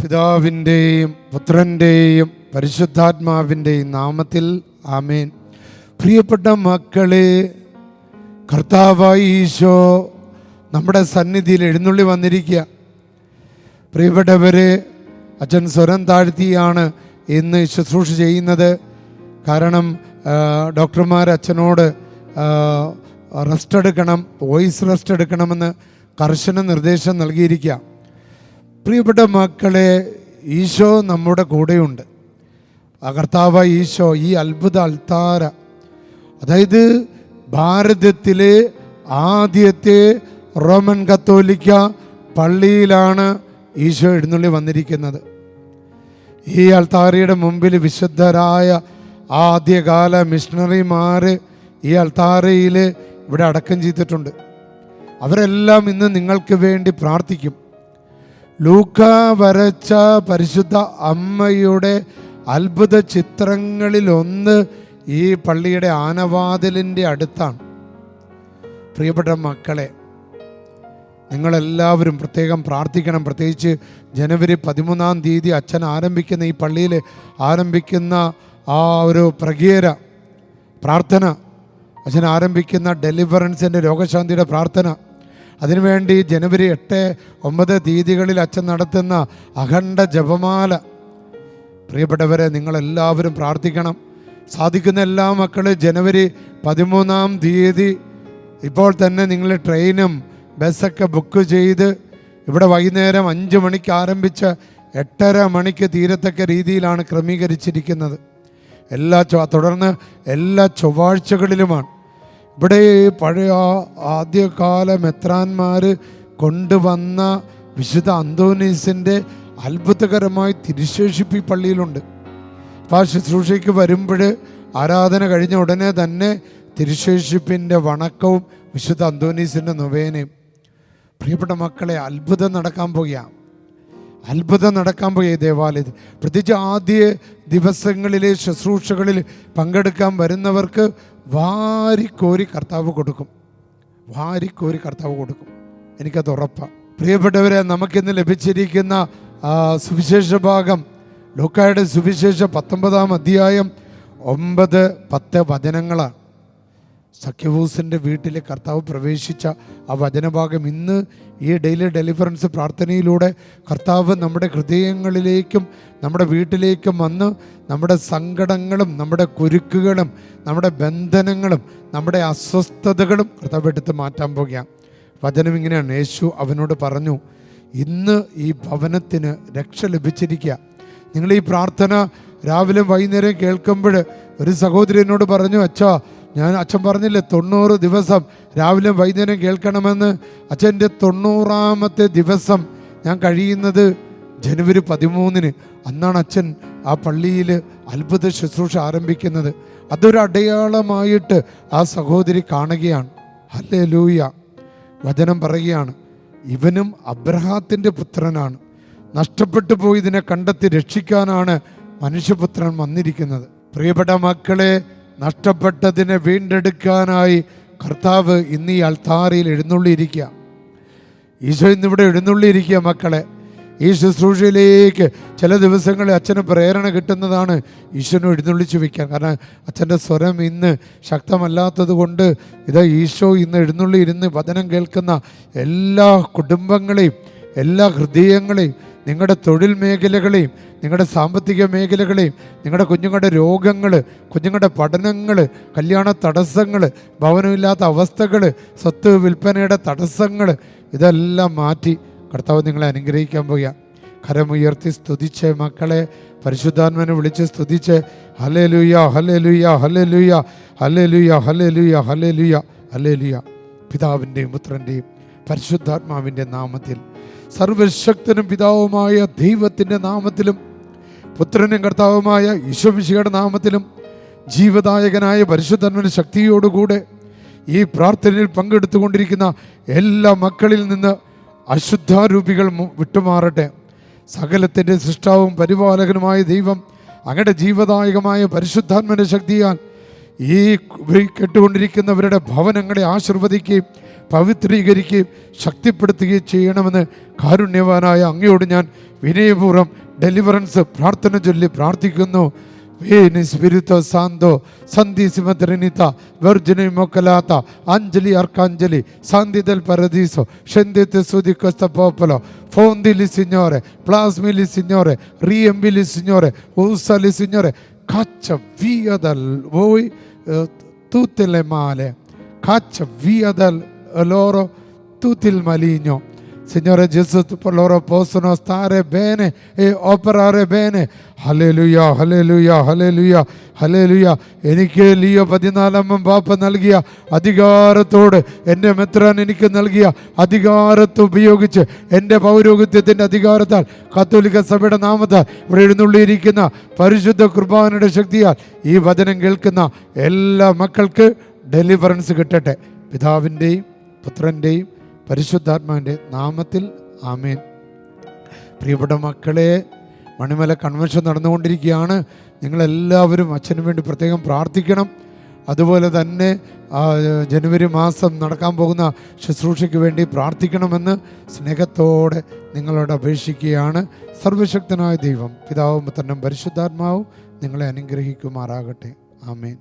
പിതാവിൻ്റെയും പുത്രൻ്റെയും പരിശുദ്ധാത്മാവിൻ്റെയും നാമത്തിൽ ആമേൻ. പ്രിയപ്പെട്ട മക്കളെ, കർത്താവായ ഈശോ നമ്മുടെ സന്നിധിയിൽ എഴുന്നള്ളി വന്നിരിക്കുക. പ്രിയപ്പെട്ടവരെ, അച്ഛൻ സ്വരം താഴ്ത്തിയാണ് ഇന്ന് ശുശ്രൂഷ ചെയ്യുന്നത്. കാരണം ഡോക്ടർമാർ അച്ഛനോട് റെസ്റ്റ് എടുക്കണം, വോയിസ് റെസ്റ്റ് എടുക്കണമെന്ന് കർശന നിർദ്ദേശം നൽകിയിരിക്കുക. പ്രിയപ്പെട്ട മക്കളെ, ഈശോ നമ്മുടെ കൂടെയുണ്ട്. കർത്താവായ ഈശോ ഈ അത്ഭുത അൾത്താര, അതായത് ഭാരതത്തിലെ ആദ്യത്തെ റോമൻ കത്തോലിക്ക പള്ളിയിലാണ് ഈശോ എഴുന്നള്ളി വന്നിരിക്കുന്നത്. ഈ അൾത്താരയുടെ മുമ്പിൽ വിശുദ്ധരായ ആദ്യകാല മിഷണറിമാർ ഈ അൾത്താരയിൽ ഇവിടെ അടക്കം ചെയ്തിട്ടുണ്ട്. അവരെല്ലാം ഇന്ന് നിങ്ങൾക്ക് വേണ്ടി പ്രാർത്ഥിക്കും. ലൂക്ക വരച്ച പരിശുദ്ധ അമ്മയുടെ അത്ഭുത ചിത്രങ്ങളിലൊന്ന് ഈ പള്ളിയുടെ ആനവാതിലിൻ്റെ അടുത്താണ്. പ്രിയപ്പെട്ട മക്കളെ, നിങ്ങളെല്ലാവരും പ്രത്യേകം പ്രാർത്ഥിക്കണം. പ്രത്യേകിച്ച് ജനുവരി 13-ാം തീയതി അച്ഛൻ ആരംഭിക്കുന്ന ഈ പള്ളിയിൽ ആരംഭിക്കുന്ന ആ ഒരു പ്രകീര പ്രാർത്ഥന, അച്ഛൻ ആരംഭിക്കുന്ന ഡെലിവറൻസിൻ്റെ രോഗശാന്തിയുടെ പ്രാർത്ഥന, അതിനുവേണ്ടി ജനുവരി 8, 9 തീയതികളിൽ അച്ഛൻ നടത്തുന്ന അഖണ്ഡ ജപമാല. പ്രിയപ്പെട്ടവരെ, നിങ്ങളെല്ലാവരും പ്രാർത്ഥിക്കണം. സാധിക്കുന്ന എല്ലാ മക്കളും ജനുവരി 13-ാം തീയതി ഇപ്പോൾ തന്നെ നിങ്ങൾ ട്രെയിനും ബസ്സൊക്കെ ബുക്ക് ചെയ്ത് ഇവിടെ വൈകുന്നേരം 5 മണിക്ക് ആരംഭിച്ച് 8:30 മണിക്ക് തീരത്തക്ക രീതിയിലാണ് ക്രമീകരിച്ചിരിക്കുന്നത്. തുടർന്ന് എല്ലാ ചൊവ്വാഴ്ചകളിലുമാണ്. ഇവിടെ പഴയ ആദ്യകാല മെത്രാന്മാർ കൊണ്ടുവന്ന വിശുദ്ധ അന്തോനീസിൻ്റെ അത്ഭുതകരമായ തിരുശേഷിപ്പ് ഈ പള്ളിയിലുണ്ട്. അപ്പോൾ ആ ശുശ്രൂഷയ്ക്ക് വരുമ്പോൾ ആരാധന കഴിഞ്ഞ ഉടനെ തന്നെ തിരുശേഷിപ്പിൻ്റെ വണക്കവും വിശുദ്ധ അന്തോനീസിൻ്റെ നൊവേനയും. പ്രിയപ്പെട്ട മക്കളെ, അത്ഭുതം നടക്കാൻ പോകുക ഈ ദേവാലയത്തിൽ. പ്രത്യേകിച്ച് ആദ്യ ദിവസങ്ങളിലെ ശുശ്രൂഷകളിൽ പങ്കെടുക്കാൻ വരുന്നവർക്ക് വാരിക്കോരി കർത്താവ് കൊടുക്കും. എനിക്കത് ഉറപ്പാണ്. പ്രിയപ്പെട്ടവരെ, നമുക്കിന്ന് ലഭിച്ചിരിക്കുന്ന സുവിശേഷ ഭാഗം ലൂക്കായുടെ സുവിശേഷം 19-ാം അധ്യായം 9-10 വചനങ്ങളാണ്. സഖ്യവൂസിൻ്റെ വീട്ടിൽ കർത്താവ് പ്രവേശിച്ച ആ വചനഭാഗം ഇന്ന് ഈ ഡെയിലി ഡെലിവറൻസ് പ്രാർത്ഥനയിലൂടെ കർത്താവ് നമ്മുടെ ഹൃദയങ്ങളിലേക്കും നമ്മുടെ വീട്ടിലേക്കും വന്ന് നമ്മുടെ സങ്കടങ്ങളും നമ്മുടെ കുരുക്കുകളും നമ്മുടെ ബന്ധനങ്ങളും നമ്മുടെ അസ്വസ്ഥതകളും കർത്താവ് എടുത്ത് മാറ്റാൻ പോകുകയാണ്. വചനം ഇങ്ങനെയാണ്: യേശു അവനോട് പറഞ്ഞു, ഇന്ന് ഈ ഭവനത്തിന് രക്ഷ ലഭിച്ചിരിക്കുക. നിങ്ങൾ ഈ പ്രാർത്ഥന രാവിലെ വൈകുന്നേരം കേൾക്കുമ്പോൾ ഒരു സഹോദരി എന്നോട് പറഞ്ഞു, അച്ഛൻ പറഞ്ഞില്ലേ 90 ദിവസം രാവിലെ വൈകുന്നേരം കേൾക്കണമെന്ന്. അച്ഛൻ്റെ 90-ാമത്തെ ദിവസം ഞാൻ കഴിയുന്നത് ജനുവരി 13-ന്. അന്നാണ് അച്ഛൻ ആ പള്ളിയിൽ അത്ഭുത ശുശ്രൂഷ ആരംഭിക്കുന്നത്. അതൊരു അടയാളമായിട്ട് ആ സഹോദരി കാണുകയാണ്. ഹല്ലേലൂയ. വചനം പറയുകയാണ്, ഇവനും അബ്രഹാത്തിൻ്റെ പുത്രനാണ്. നഷ്ടപ്പെട്ടു പോയതിനെ കണ്ടെത്തി രക്ഷിക്കാനാണ് മനുഷ്യപുത്രൻ വന്നിരിക്കുന്നത്. പ്രിയപ്പെട്ട മക്കളെ, നഷ്ടപ്പെട്ടതിനെ വീണ്ടെടുക്കാനായി കർത്താവ് ഇന്ന് ഈ അൾത്താരയിൽ എഴുന്നള്ളിയിരിക്കുക. ഈശോ ഇന്നിവിടെ എഴുന്നള്ളിയിരിക്കുക. മക്കളെ, ഈ ശുശ്രൂഷയിലേക്ക് ചില ദിവസങ്ങളിൽ അച്ഛന് പ്രേരണ കിട്ടുന്നതാണ് ഈശോനെ എഴുന്നള്ളിച്ച് വയ്ക്കാൻ. കാരണം അച്ഛൻ്റെ സ്വരം ഇന്ന് ശക്തമല്ലാത്തത് കൊണ്ട് ഈശോ ഇന്ന് എഴുന്നള്ളിയിരുന്ന് വചനം കേൾക്കുന്ന എല്ലാ കുടുംബങ്ങളെയും എല്ലാ ഹൃദയങ്ങളെയും നിങ്ങളുടെ തൊഴിൽ മേഖലകളെയും നിങ്ങളുടെ സാമ്പത്തിക മേഖലകളെയും നിങ്ങളുടെ കുഞ്ഞുങ്ങളുടെ രോഗങ്ങൾ, കുഞ്ഞുങ്ങളുടെ പഠനങ്ങൾ, കല്യാണ തടസ്സങ്ങൾ, ഭവനമില്ലാത്ത അവസ്ഥകൾ, സ്വത്ത് വിൽപ്പനയുടെ തടസ്സങ്ങൾ, ഇതെല്ലാം മാറ്റി കർത്താവ് നിങ്ങളെ അനുഗ്രഹിക്കാൻ പോകുക. കരമുയർത്തി സ്തുതിച്ച് മക്കളെ, പരിശുദ്ധാത്മനെ വിളിച്ച് സ്തുതിച്ച് hallelujah hallelujah hallelujah hallelujah hallelujah hallelujah hallelujah. പിതാവിൻ്റെയും പുത്രൻ്റെയും പരിശുദ്ധാത്മാവിൻ്റെ നാമത്തിൽ, സർവശക്തനും പിതാവുമായ ദൈവത്തിൻ്റെ നാമത്തിലും പുത്രനും കർത്താവുമായ ഈശോമിശിഹായുടെ നാമത്തിലും ജീവദായകനായ പരിശുദ്ധാത്മാവിന്റെ ശക്തിയോടുകൂടെ ഈ പ്രാർത്ഥനയിൽ പങ്കെടുത്തുകൊണ്ടിരിക്കുന്ന എല്ലാ മക്കളിൽ നിന്ന് അശുദ്ധാരൂപികൾ വിട്ടുമാറട്ടെ. സകലത്തിൻ്റെ സൃഷ്ടാവും പരിപാലകനുമായ ദൈവം അങ്ങയുടെ ജീവദായകമായ പരിശുദ്ധാത്മാവിന്റെ ശക്തിയാൽ ഈ കേട്ടുകൊണ്ടിരിക്കുന്നവരുടെ ഭവനങ്ങളെ ആശീർവദിക്കുകയും പവിത്രീകരിക്കുകയും ശക്തിപ്പെടുത്തുകയും ചെയ്യണമെന്ന് കാരുണ്യവാനായ അങ്ങയോട് ഞാൻ വിനയപൂർവ്വം ഡെലിവറൻസ് പ്രാർത്ഥന ചൊല്ലി പ്രാർത്ഥിക്കുന്നു. Vieni Spirito Santo, Santissima Trinità, Vergine Immacolata, Angeli Arcangeli, Santi del Paradiso, scendete su di questo popolo, fondili Signore, plasmili Signore, riempili Signore, usali Signore, caccia via da voi tutte le male, caccia via da loro tutto il maligno. Signore Gesù, per loro possono stare bene e operare bene. Alleluia, alleluia, alleluia, alleluia. എനിക്ക് Leo 14 പാപ്പ നൽകിയ അധികാരത്തോട് എൻ്റെ മെത്രാൻ എനിക്ക് നൽകിയ അധികാരത്തെ ഉപയോഗിച്ച് എൻ്റെ പൗരോഹിത്യത്തിൻ്റെ അധികാരത്താൽ കത്തോലിക്ക സഭയുടെ നാമത്താൽ ഇവിടെ എഴുന്നള്ളിയിരിക്കുന്ന പരിശുദ്ധ കുർബാനയുടെ ശക്തിയാൽ ഈ വചനം കേൾക്കുന്ന എല്ലാ മക്കൾക്ക് ഡെലിവറൻസ് കിട്ടട്ടെ. പിതാവിൻ്റെയും പുത്രൻ്റെയും പരിശുദ്ധാത്മാവിൻ്റെ നാമത്തിൽ ആമേൻ. പ്രിയപ്പെട്ട മക്കളെ, മണിമല കൺവെൻഷൻ നടന്നുകൊണ്ടിരിക്കുകയാണ്. നിങ്ങളെല്ലാവരും അച്ഛന് വേണ്ടി പ്രത്യേകം പ്രാർത്ഥിക്കണം. അതുപോലെ തന്നെ ജനുവരി മാസം നടക്കാൻ പോകുന്ന ശുശ്രൂഷയ്ക്ക് വേണ്ടി പ്രാർത്ഥിക്കണമെന്ന് സ്നേഹത്തോടെ നിങ്ങളോട് അപേക്ഷിക്കുകയാണ്. സർവശക്തനായ ദൈവം പിതാവും പുത്രനും പരിശുദ്ധാത്മാവും നിങ്ങളെ അനുഗ്രഹിക്കുമാറാകട്ടെ. ആമേൻ.